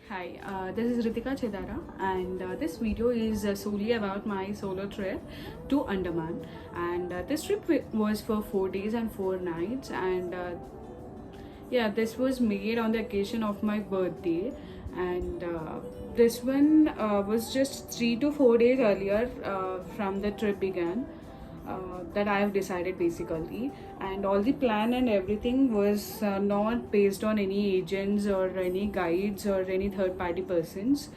Hi, this is Ritika Chedara, and this video is solely about my solo trip to Andaman. And this trip was for 4 days and 4 nights, and yeah, this was made on the occasion of my birthday. And this one was just 3 to 4 days earlier from the trip began. That I have decided basically, and all the plan and everything was not based on any agents or any guides or any third party persons.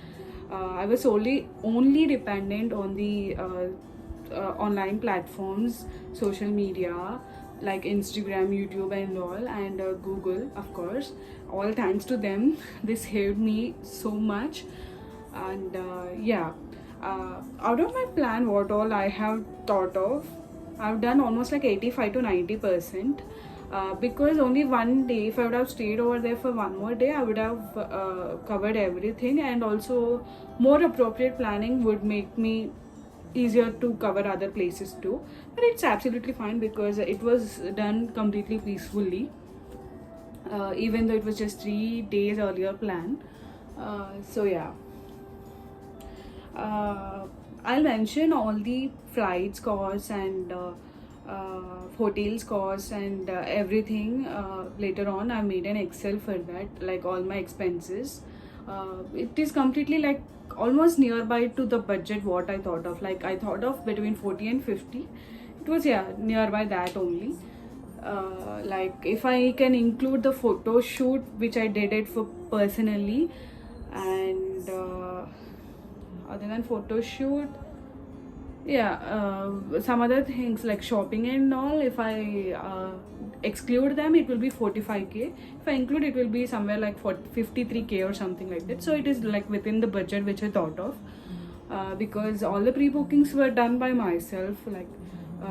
I was only dependent on the online platforms, social media like Instagram, YouTube, and all, and Google, of course. All thanks to them, this helped me so much. And yeah, out of my plan, what all I have thought of, I've done almost like 85 to 90%. Because only one day, if I would have stayed over there for one more day, I would have covered everything, and also more appropriate planning would make me easier to cover other places too. But it's absolutely fine because it was done completely peacefully, even though it was just 3 days earlier plan. So yeah, I'll mention all the flights costs and hotels costs and everything later on. I made an Excel for that, like all my expenses. It is completely like almost nearby to the budget what I thought of. Like I thought of between 40 and 50. It was, yeah, nearby that only. Like if I can include the photo shoot which I did it for personally, and other than photo shoot, yeah, some other things like shopping and all, if I exclude them, it will be 45k. If I include, it will be somewhere like 53k or something like that. So it is like within the budget which I thought of, because all the pre-bookings were done by myself, like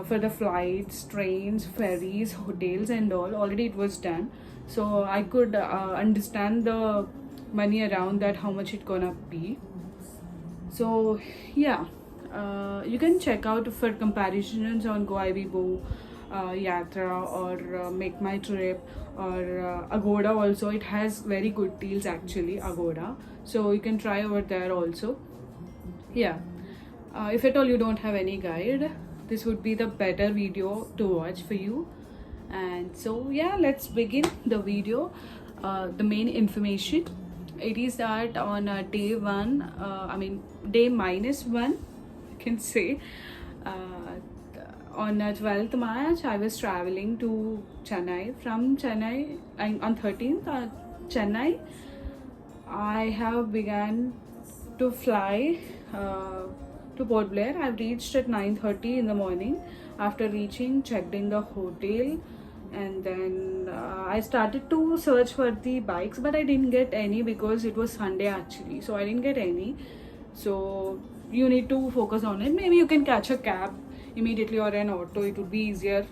for the flights, trains, ferries, hotels, and all. Already it was done, so I could understand the money around that, how much it gonna be. So yeah, you can check out for comparisons on GoIBO, Yatra, or Make My Trip, or Agoda also. It has very good deals actually, Agoda. So you can try over there also. Yeah, if at all you don't have any guide, this would be the better video to watch for you. And so yeah, let's begin the video. The main information, it is that on day one, day -1, you can say, on 12th March, I was traveling to Chennai. From Chennai, on 13th, Chennai, I have began to fly to Port Blair. I've reached at 9:30 in the morning. After reaching, checked in the hotel, and then I started to search for the bikes, but I didn't get any because it was Sunday actually, so I didn't get any. So you need to focus on it. Maybe you can catch a cab immediately or an auto, it would be easier.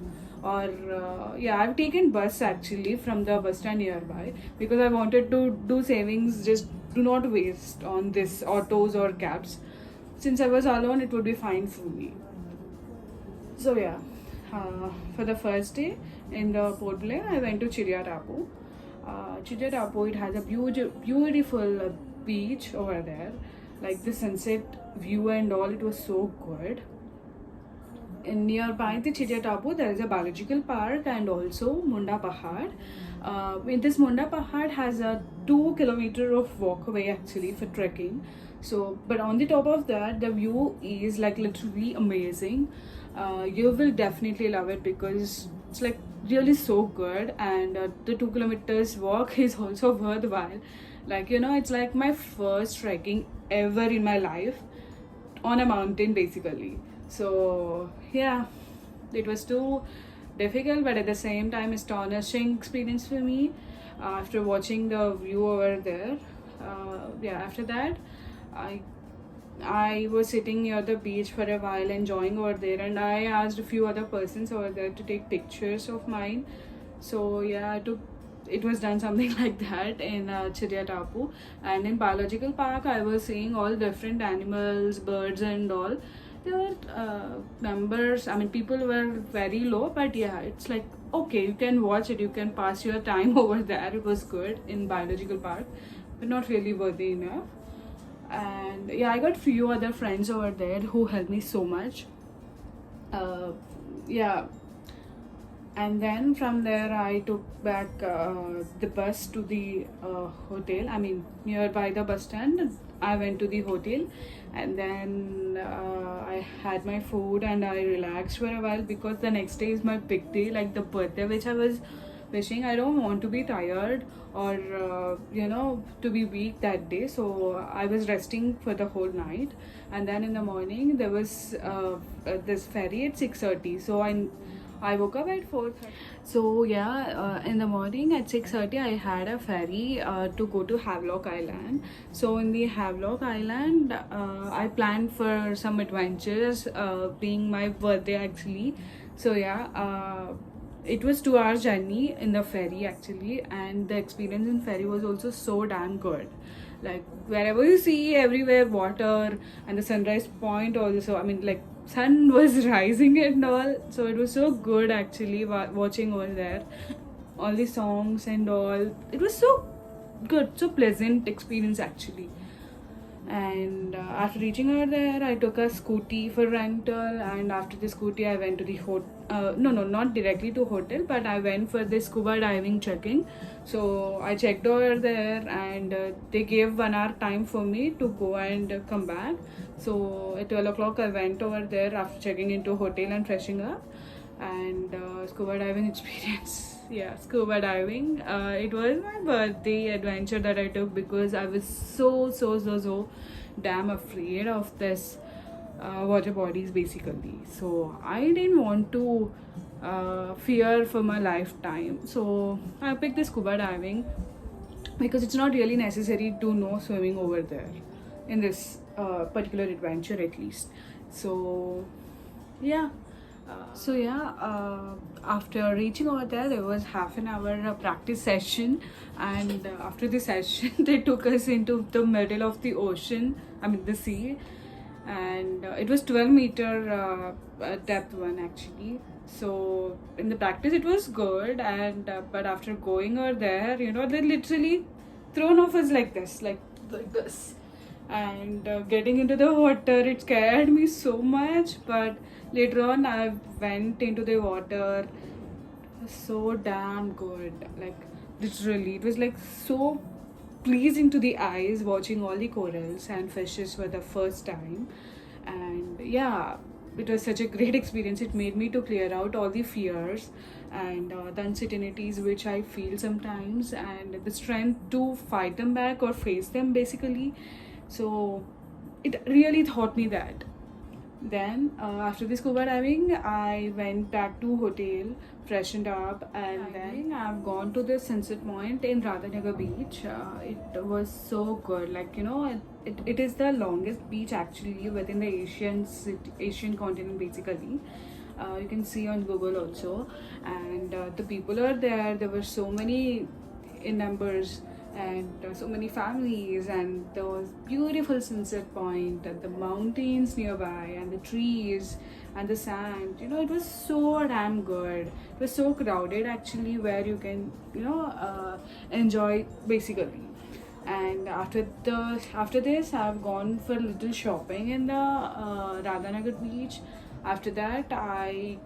Or yeah, I've taken bus actually from the bus stand nearby because I wanted to do savings, just do not waste on this autos or cabs. Since I was alone, it would be fine for me. So yeah, for the first day in the Port Blair, I went to Chiriatapu. Chiriatapu, it has a beautiful beach over there, like the sunset view and all. It was so good. In nearby the Chiriatapu, there is a biological park and also Munda Pahad. In this Munda Pahad has a 2 kilometer of walkway actually for trekking. So, but on the top of that, the view is like literally amazing. You will definitely love it because it's like really so good, and the 2 kilometers walk is also worthwhile. Like, you know, it's like my first trekking ever in my life on a mountain basically. So yeah, it was too difficult, but at the same time astonishing experience for me after watching the view over there. Yeah, after that, I was sitting near the beach for a while enjoying over there, and I asked a few other persons over there to take pictures of mine. So yeah, it was done something like that in Chiriatapu. And in biological park, I was seeing all different animals, birds, and all. There were numbers, people were very low, but yeah, it's like okay, you can watch it, you can pass your time over there. It was good in biological park. but not really worthy enough. And yeah, I got few other friends over there who helped me so much. Yeah, and then from there I took back the bus to the hotel. I mean, nearby the bus stand I went to the hotel, and then I had my food and I relaxed for a while, because the next day is my big day, like the birthday which I was wishing. I don't want to be tired or to be weak that day, so I was resting for the whole night. And then in the morning there was this ferry at 6:30, so I woke up at 4:30. So yeah, in the morning at 6:30 I had a ferry to go to Havelock Island. So in the Havelock Island, I planned for some adventures, being my birthday actually. So yeah, it was 2 hours journey in the ferry actually, and the experience in ferry was also so damn good. Like wherever you see, everywhere water, and the sunrise point also. I mean, like sun was rising and all, so it was so good actually watching all there, all the songs and all. It was so good, so pleasant experience actually. And after reaching over there, I took a scooty for rental, and after the scooty I went to the no, not directly to hotel, but I went for the scuba diving checking. So I checked over there, and they gave 1 hour time for me to go and come back. So at 12 o'clock I went over there after checking into hotel and freshing up. And scuba diving experience. Yeah, scuba diving, it was my birthday adventure that I took, because I was so damn afraid of this water bodies basically. So I didn't want to fear for my lifetime, so I picked the scuba diving, because it's not really necessary to know swimming over there in this particular adventure at least. So yeah. After reaching over there was half an hour practice session, and after the session they took us into the middle of the ocean, I mean the sea, and it was 12-meter depth one actually. So in the practice it was good, and but after going over there, they literally thrown off us like this, and getting into the water, it scared me so much. But later on I went into the water. It was so damn good, like literally it was like so pleasing to the eyes watching all the corals and fishes for the first time. And yeah, it was such a great experience. It made me to clear out all the fears and the uncertainties which I feel sometimes, and the strength to fight them back or face them basically. So it really taught me that. Then after the scuba diving, I went back to hotel, freshened up, and then I've gone to the sunset point in Radhanagar beach. It was so good. Like it is the longest beach actually within the Asian continent basically. You can see on Google also, and the people are there. There were so many in numbers, and so many families, and there was beautiful sunset point, and the mountains nearby, and the trees, and the sand. It was so damn good. It was so crowded actually, where you can enjoy basically. And after this I've gone for little shopping in the Radhanagar beach. After that I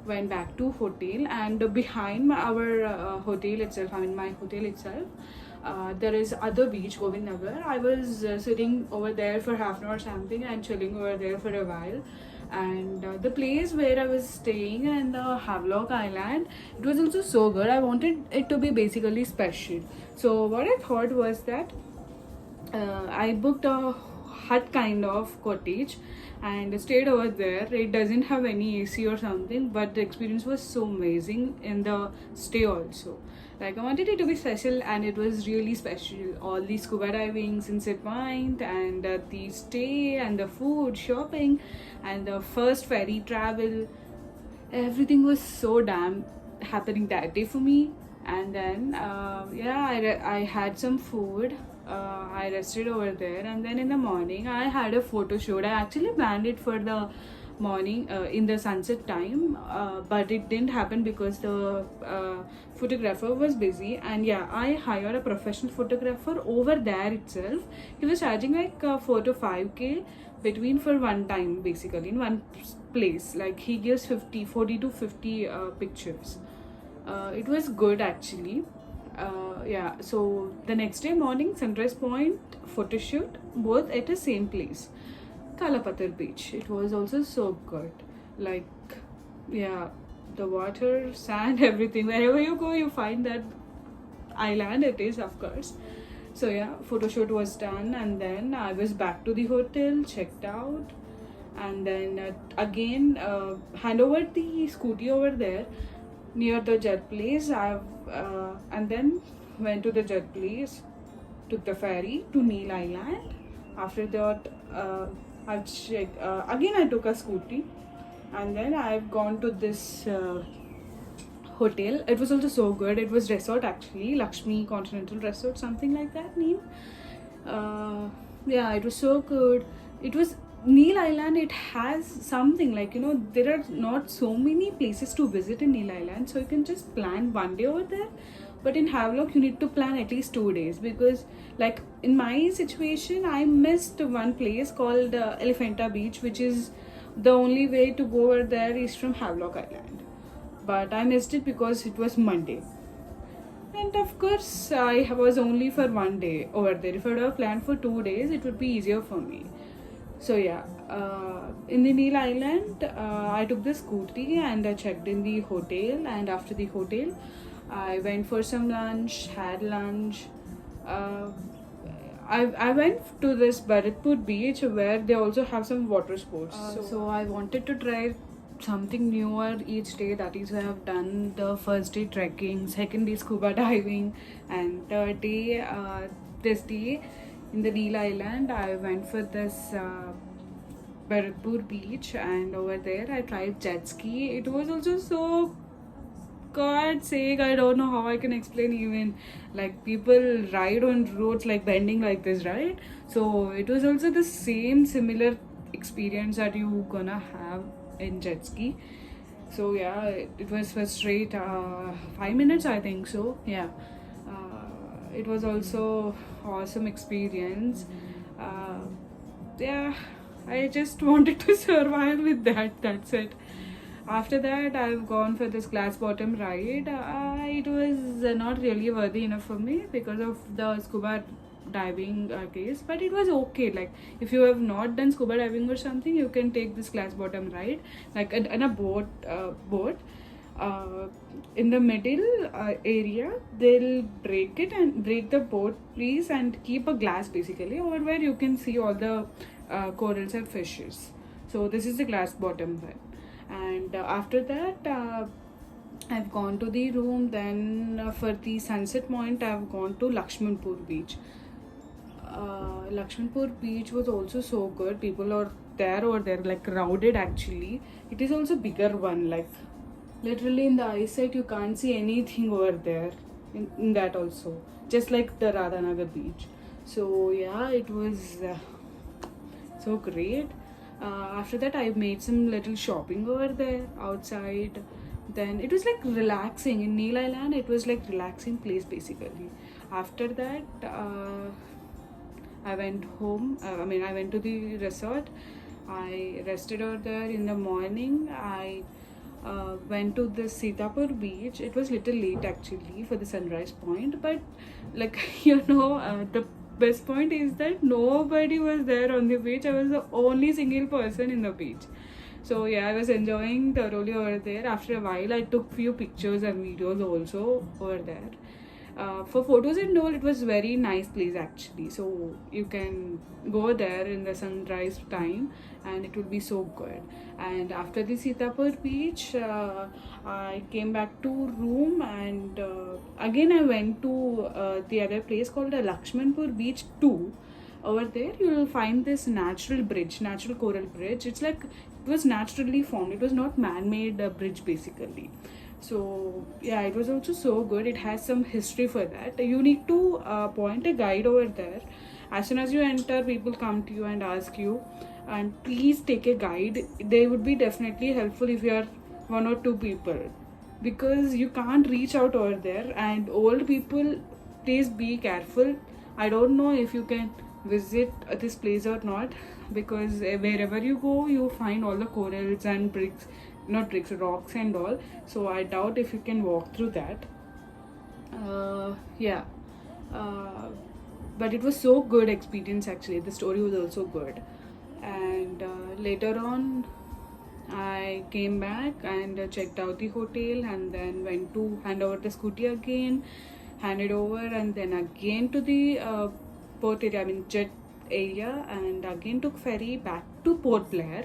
went back to hotel, and behind our hotel itself, I mean my hotel itself, there is other beach, Govind Nagar. I was sitting over there for half an hour something and chilling over there for a while. And the place where I was staying in the Havelock Island, it was also so good. I wanted it to be basically special. So what I thought was that I booked a hut kind of cottage and stayed over there. It doesn't have any AC or something, but the experience was so amazing in the stay also. Like I wanted it to be special, and it was really special. All the scuba diving, sunset point, and the stay, and the food, shopping, and the first ferry travel. Everything was so damn happening that day for me. And then I had some food. I rested over there, and then in the morning I had a photo shoot. I actually planned it for the morning in the sunset time, but it didn't happen because the photographer was busy. And yeah, I hired a professional photographer over there itself. He was charging like 4 to 5k between for one time, basically in one place. Like he gives 40 to 50 pictures. It was good actually. Yeah, so the next day morning, sunrise point, photo shoot, both at the same place, Kalapatar beach. It was also so good. Like, yeah, the water, sand, everything. Wherever you go, you find that island. It is, of course. So yeah, photo shoot was done, and then I was back to the hotel, checked out, and then again hand over the scooty over there near the jet place. And then went to the jet place, took the ferry to Neil Island. After that, I've checked. Again, I took a scooty, and then I've gone to this hotel. It was also so good. It was resort actually, Lakshmi Continental Resort, something like that name. Yeah, it was so good. It was Neil Island. It has something like, there are not so many places to visit in Neil Island, so you can just plan one day over there. But in Havelock, you need to plan at least 2 days, because, like, in my situation, I missed one place called Elephanta Beach, which is the only way to go over there is from Havelock Island. But I missed it because it was Monday. And of course, I was only for one day over there. If I would have planned for 2 days, it would be easier for me. So yeah, in the Neil Island, I took the scooty and I checked in the hotel. And after the hotel, I went for some lunch, had lunch. I went to this Bharatpur beach where they also have some water sports. So I wanted to try something newer each day. That is why I've done the first day trekking, second day scuba diving, and third day, this day in the Neil Island, I went for this Bharatpur beach, and over there I tried jet ski. It was also so, God's sake, I don't know how I can explain. Even like people ride on roads like bending like this, right? So it was also the same similar experience that you gonna have in jet ski. So yeah, it was for straight 5 minutes, I think so. Yeah, it was also awesome experience. Yeah, I just wanted to survive with that. That's it. After that, I've gone for this glass bottom ride. It was not really worthy enough for me because of the scuba diving case, but it was okay. Like, if you have not done scuba diving or something, you can take this glass bottom ride, like in a boat. In the middle area, they'll break it and break the boat piece and keep a glass basically over where you can see all the corals and fishes. So this is the glass bottom one. And after that, I've gone to the room. Then for the sunset point, I've gone to Lakshmanpur beach. Lakshmanpur beach was also so good. People are there over there, like crowded actually. It is also bigger one, like literally in the eyesight you can't see anything over there in that also, just like the Radhanagar beach. So yeah, it was so great. After that, I made some little shopping over there outside. Then it was like relaxing in Neil Island. It was like relaxing place basically. After that, I went home. I went to the resort. I rested over there. In the morning, I went to the Sitapur beach. It was little late actually for the sunrise point, but like the best point is that nobody was there on the beach. I was the only single person in the beach. So yeah, I was enjoying thoroughly over there. After a while, I took few pictures and videos also over there. For photos and all, it was very nice place actually. So you can go there in the sunrise time, and it will be so good. And after the Sitapur beach, I came back to room, and again I went to the other place called the Lakshmanpur beach too. Over there, you will find this natural bridge, natural coral bridge. It's like it was naturally formed. It was not man-made bridge basically. So yeah, it was also so good. It has some history for that. You need to point a guide over there. As soon as you enter, people come to you and ask you and please take a guide. They would be definitely helpful if you are 1 or 2 people, because you can't reach out over there, and old people, please be careful. I don't know if you can visit this place or not, because wherever you go you find all the corals and bricks, not bricks, rocks and all, so I doubt if you can walk through that. Yeah, but it was so good experience actually. The story was also good. And later on I came back and checked out the hotel, and then went to hand over the scooty again, handed over, and then again to the port area, I mean jet area, and again took ferry back to Port Blair.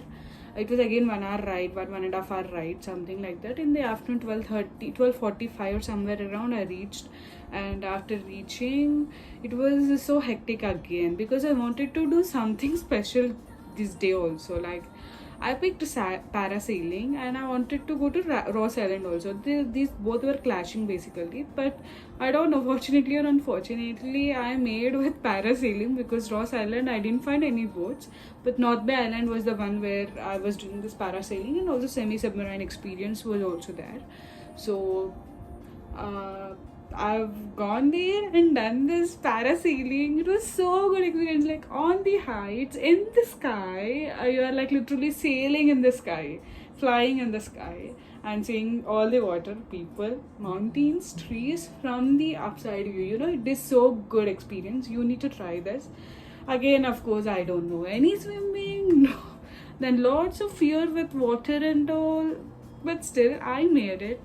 It was again 1 hour ride, 1.5 hour ride, something like that. In the afternoon, 12:45 or somewhere around, I reached. And after reaching, it was so hectic again, because I wanted to do something special this day also. Like, I picked parasailing, and I wanted to go to Ross Island also. These both were clashing basically, but I don't know, fortunately or unfortunately, I made with parasailing, because Ross Island I didn't find any boats, but North Bay Island was the one where I was doing this parasailing, and also semi-submarine experience was also there. So I've gone there and done this parasailing. It was so good experience, like on the heights in the sky. You are like literally sailing in the sky, flying in the sky, and seeing all the water, people, mountains, trees from the upside view. You know, it is so good experience. You need to try this. Again, of course, I don't know any swimming. No. Then lots of fear with water and all, but still I made it.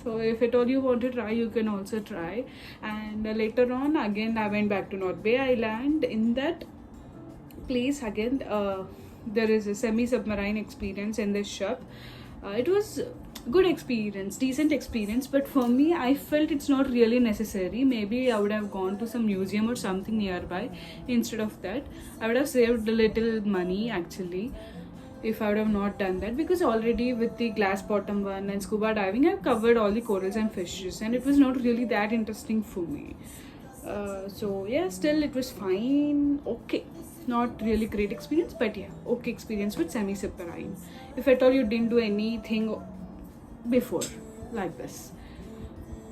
So if at all you want to try, you can also try. And later on, again I went back to North Bay Island. In that place again, there is a semi-submarine experience in this ship. It was good experience, decent experience, but for me, I felt it's not really necessary. Maybe I would have gone to some museum or something nearby. Instead of that, I would have saved a little money actually, if I would have not done that, because already with the glass bottom one and scuba diving, I've covered all the corals and fishes, and it was not really that interesting for me. So yeah, still it was fine, okay, not really great experience, but yeah, okay experience with semi-submarine, if at all you didn't do anything before like this.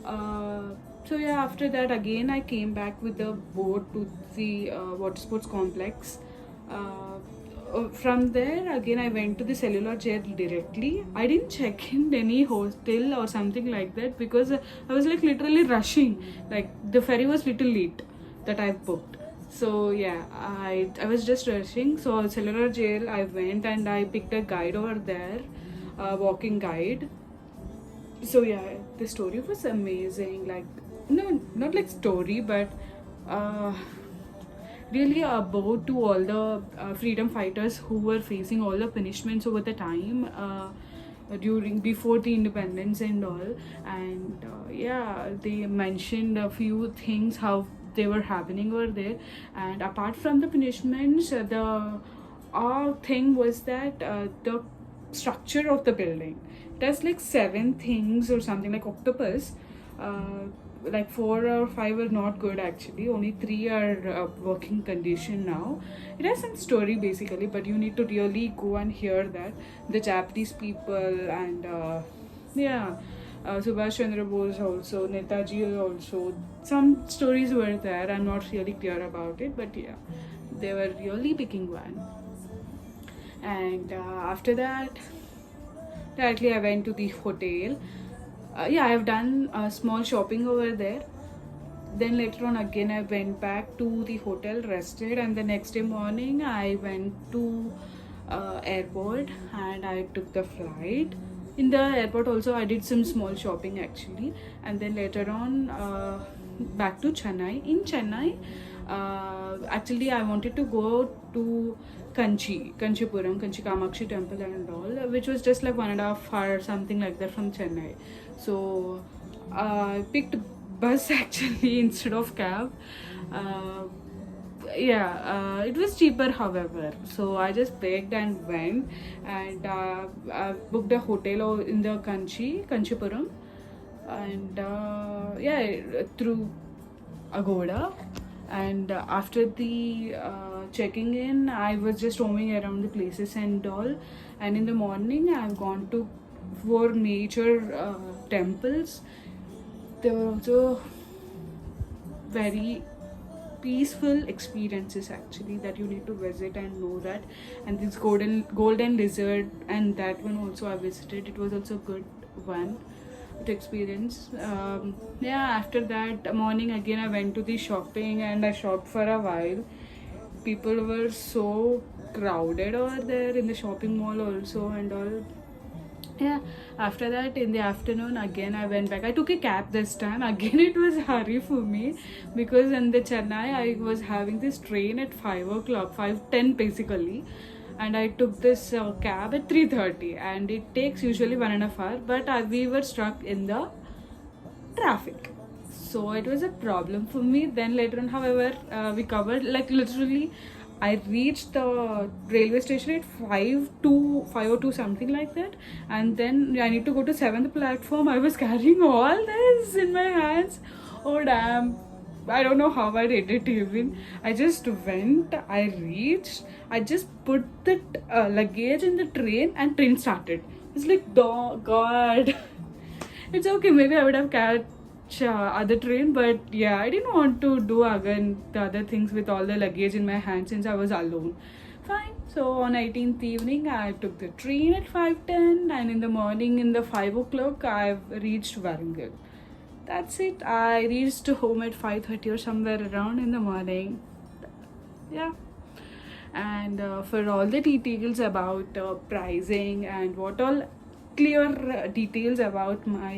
So yeah, after that again I came back with the boat to the water sports complex. From there again I went to the cellular jail directly. I didn't check in any hostel or something like that, because I was like literally rushing, like the ferry was little late that I booked. So yeah, I was just rushing. So cellular jail I went, and I picked a guide over there, walking guide. So yeah, the story was amazing. Like, no, not like story, but really a bow to all the freedom fighters who were facing all the punishments over the time, before the independence and all. And yeah, they mentioned a few things how they were happening over there. And apart from the punishments, the thing was that the structure of the building, it has like 7 things or something, like octopus. Like 4 or 5 are not good actually, only 3 are working condition now. It has some story basically, but you need to really go and hear that. The Japanese people, and yeah, Subhash Chandra Bose also, Netaji also, some stories were there. I'm not really clear about it, but yeah, they were really picking one. And after that, directly I went to the hotel. Yeah, I have done small shopping over there. Then later on again I went back to the hotel, rested, and the next day morning I went to airport and I took the flight. In the airport also I did some small shopping actually, and then later on back to Chennai. In Chennai, actually I wanted to go to Kanchipuram, Kanchi Kamakshi temple and all, which was just like 1.5 hours, something like that from Chennai. So I picked bus actually instead of cab. Yeah, it was cheaper however, so I just begged and went, and I booked a hotel in the Kanchipuram, and yeah, through Agoda. And after the checking in, I was just roaming around the places and all. And in the morning, I've gone to 4 major temples. They were also very peaceful experiences actually, that you need to visit and know that. And this golden lizard, and that one also I visited. It was also good one to experience. Yeah, after that morning again I went to the shopping and I shopped for a while. People were so crowded over there in the shopping mall also and all. Yeah, after that in the afternoon again I went back. I took a cab this time. Again it was hurry for me, because in the Chennai I was having this train at 5 o'clock, 5:10 basically, and I took this cab at 3:30, and it takes usually 1.5 hours, but we were stuck in the traffic. So it was a problem for me. Then later on, however, we covered, like literally I reached the railway station at 5:02 something like that, and then I need to go to 7th platform. I was carrying all this in my hands. Oh damn. I don't know how I did it even. I just went, I reached, I just put the luggage in the train, and train started. It's like, God. It's okay, maybe I would have catch other train, but yeah, I didn't want to do again the other things with all the luggage in my hand since I was alone. Fine. So on 18th evening, I took the train at 5:10, and in the morning, in the 5 o'clock, I've reached Warangal. That's it. I reached home at 5:30 or somewhere around in the morning. Yeah. And for all the details about pricing and what all clear details about my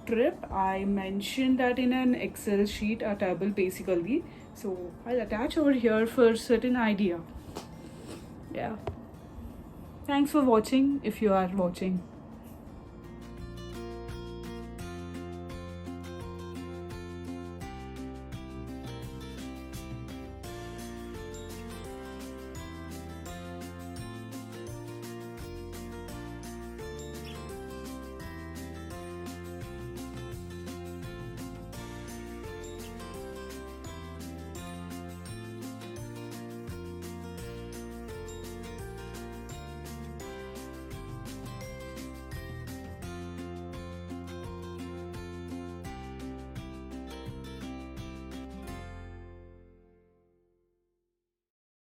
trip, I mentioned that in an Excel sheet, a table basically. So I'll attach over here for certain idea. Yeah. Thanks for watching if you are watching.